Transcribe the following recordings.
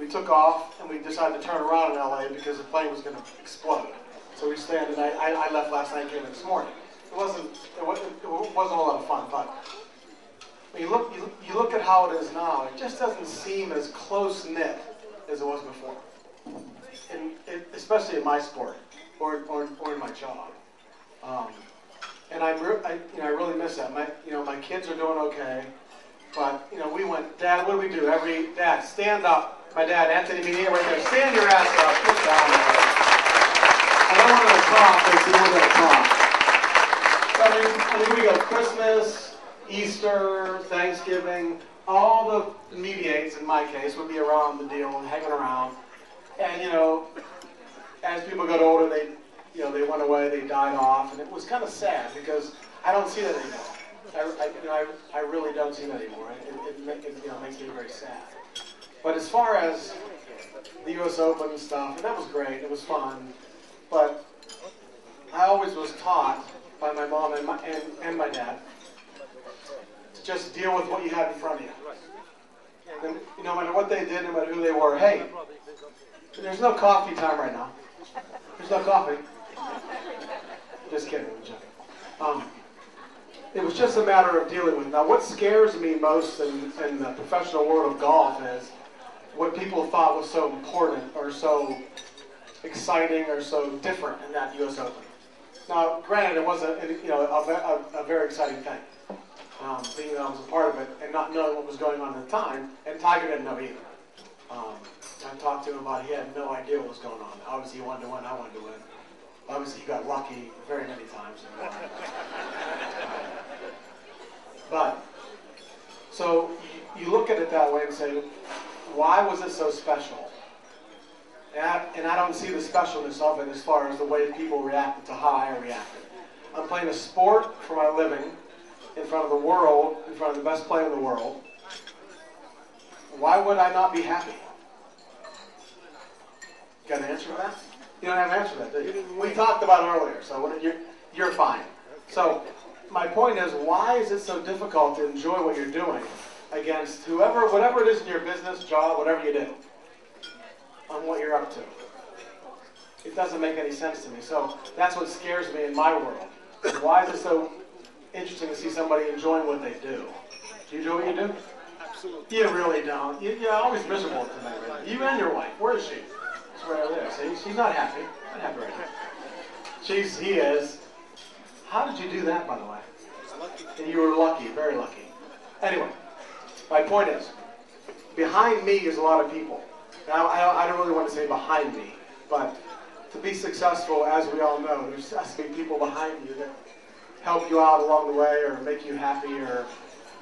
took off and we decided to turn around in LA because the plane was going to explode. So we stayed, and I left last night, came in this morning. It wasn't a lot of fun, but when you look at how it is now, it just doesn't seem as close knit as it was before, and especially in my sport or in my job. And I really miss that. My kids are doing okay, but we went, Dad, what do we do? Dad, stand up. My dad, Anthony Minier, right there. Stand your ass up. Sit down. I don't want to talk, but see we're going to talk. I mean, we go Christmas, Easter, Thanksgiving, all the media aides, in my case, would be around the deal and hanging around. And, as people got older, they went away, they died off, and it was kind of sad because I don't see that anymore. I really don't see that anymore. It makes me very sad. But as far as the U.S. Open and stuff, and that was great, it was fun, but I always was taught by my mom and my dad to just deal with what you had in front of you. And no matter what they did, no matter who they were, hey, there's no coffee time right now. There's no coffee. Just kidding, I'm joking. It was just a matter of dealing with it. Now, what scares me most in the professional world of golf is what people thought was so important or so exciting or so different in that U.S. Open. Now, granted, it was a very exciting thing, being that I was a part of it and not knowing what was going on at the time, and Tiger didn't know either. I talked to him about it. He had no idea what was going on. Obviously, he wanted to win. I wanted to win. Obviously, he got lucky very many times. But, so you look at it that way and say, why was it so special? And I don't see the specialness of it as far as the way people reacted to how I reacted. I'm playing a sport for my living in front of the world, in front of the best player in the world. Why would I not be happy? Got an answer for that? You don't have an answer for that, do you? We talked about it earlier, so you're fine. So my point is, why is it so difficult to enjoy what you're doing against whatever it is in your business, job, whatever you do, on what you're up to? It doesn't make any sense to me. So that's what scares me in my world. Why is it so interesting to see somebody enjoying what they do? Do you enjoy what you do? Absolutely. You really don't. You're always miserable tonight, right? You and your wife. Where is she? She's right over there. See, she's not happy. Not happy right now. He is. How did you do that, by the way? And you were lucky, very lucky. Anyway, my point is, behind me is a lot of people. Now, I don't really want to say behind me, but to be successful, as we all know, there's has to be people behind you that help you out along the way or make you happy or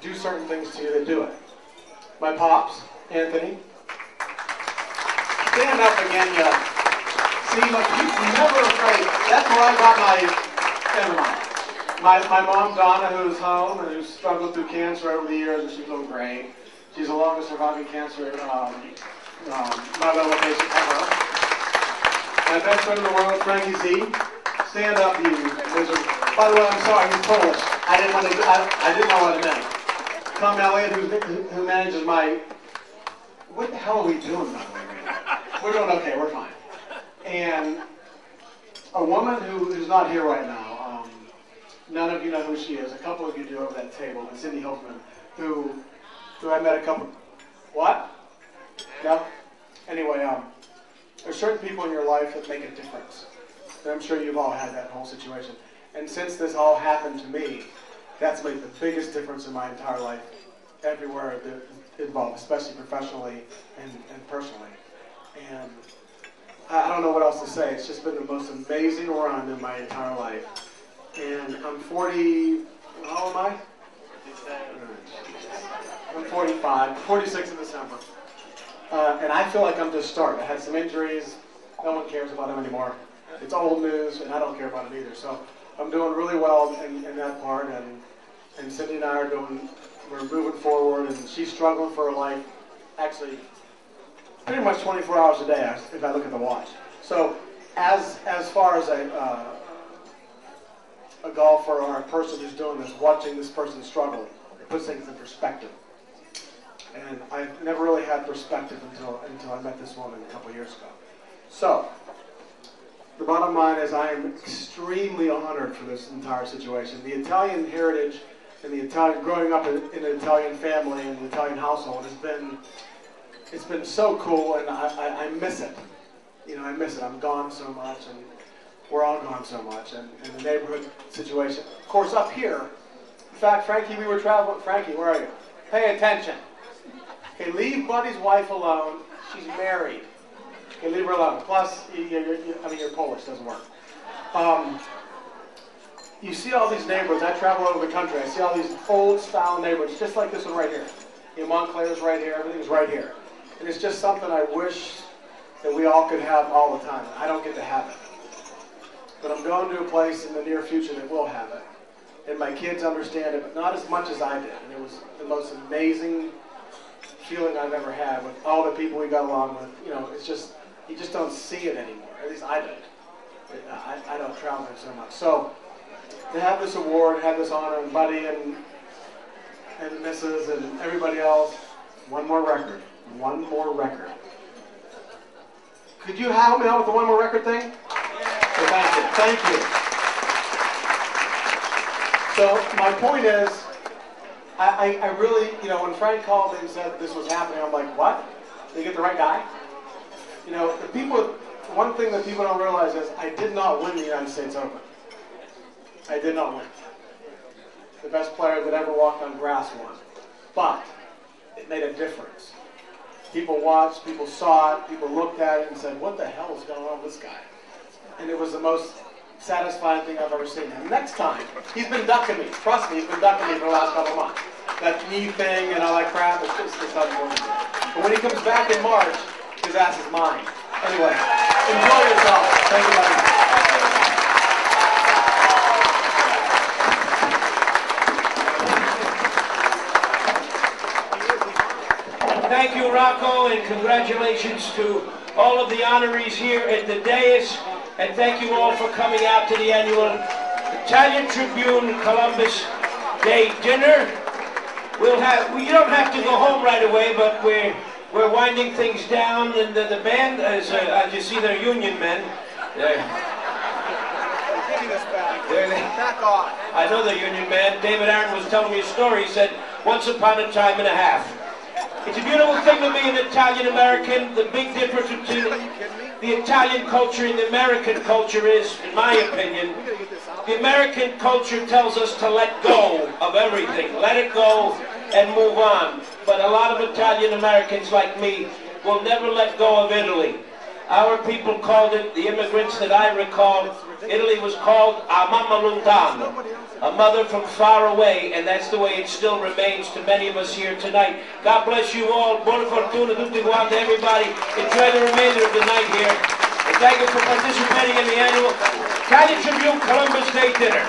do certain things to you that do it. My pops, Anthony. Stand up again, see, you're never afraid. That's where I got never mind. My mom, Donna, who's home and who's struggled through cancer over the years, and she's doing great. She's the longest surviving cancer non-melanoma patient ever. My best friend in the world, Frankie Z. Stand up, you wizard. By the way, I'm sorry, he's Polish. I didn't know what it meant. Tom Elliott, who manages my... What the hell are we doing, by the way, right now? We're doing okay, we're fine. And a woman who's not here right now, none of you know who she is. A couple of you do over that table. And Cindy Hoffman, who I met a couple... What? No? Anyway, there's certain people in your life that make a difference. And I'm sure you've all had that whole situation. And since this all happened to me, that's made the biggest difference in my entire life, everywhere involved, especially professionally and personally. And I don't know what else to say. It's just been the most amazing run in my entire life. And I'm 40, how old am I? I'm 45, 46 in December. And I feel like I'm just starting. I had some injuries. No one cares about them anymore. It's old news, and I don't care about it either. So I'm doing really well in that part. And Cindy and I we're moving forward, and she's struggling for her life. Actually, pretty much 24 hours a day if I look at the watch. So as far as a golfer or a person who's doing this, watching this person struggle, it puts things in perspective. And I've never really had perspective until I met this woman a couple years ago. So, the bottom line is I am extremely honored for this entire situation. The Italian heritage and the Italian, growing up in an Italian family and an Italian household it's been so cool, and I miss it. You know, I miss it. I'm gone so much, and we're all gone so much, and the neighborhood situation. Of course, up here, in fact, Frankie, we were traveling. Frankie, where are you? Pay attention. Okay, leave Buddy's wife alone. She's married. Okay, leave her alone. Plus, you're Polish, doesn't work. You see all these neighborhoods. I travel over the country. I see all these old-style neighborhoods, just like this one right here. Montclair's right here. Everything's right here. And it's just something I wish that we all could have all the time. I don't get to have it. But I'm going to a place in the near future that will have it. And my kids understand it, but not as much as I did. And it was the most amazing feeling I've ever had with all the people we got along with. You know, it's just, you just don't see it anymore. At least I don't. I don't travel there so much. So, to have this award, have this honor, and Buddy and Mrs. and everybody else, one more record. One more record. Could you help me out with the one more record thing? So thank you. Thank you. So my point is, I really, you know, when Frank called me and said this was happening, I'm like, what? Did you get the right guy? You know, the people, one thing that people don't realize is I did not win the United States Open. I did not win. The best player that ever walked on grass won. But it made a difference. People watched, people saw it, people looked at it and said, what the hell is going on with this guy? And it was the most satisfying thing I've ever seen. And next time, he's been ducking me. Trust me, he's been ducking me for the last couple of months. That knee thing and all that crap, it's unfortunate. But when he comes back in March, his ass is mine. Anyway, enjoy yourself. Thank you, buddy. Thank you, Rocco, and congratulations to all of the honorees here at the dais. And thank you all for coming out to the annual Italian Tribune Columbus Day dinner. You don't have to go home right away, but we're winding things down. And the band, as you see, they're union men. Back off. I know the union man. David Aaron was telling me a story. He said, once upon a time and a half. It's a beautiful thing to be an Italian American. The big difference between the Italian culture and the American culture is, in my opinion, the American culture tells us to let go of everything. Let it go and move on. But a lot of Italian Americans like me will never let go of Italy. Our people called it, the immigrants that I recall, Italy was called a mamma lontano, a mother from far away, and that's the way it still remains to many of us here tonight. God bless you all. Buona fortuna tutti quanti, everybody. Enjoy the remainder of the night here. And thank you for participating in the annual Italian Tribune Columbus Day dinner.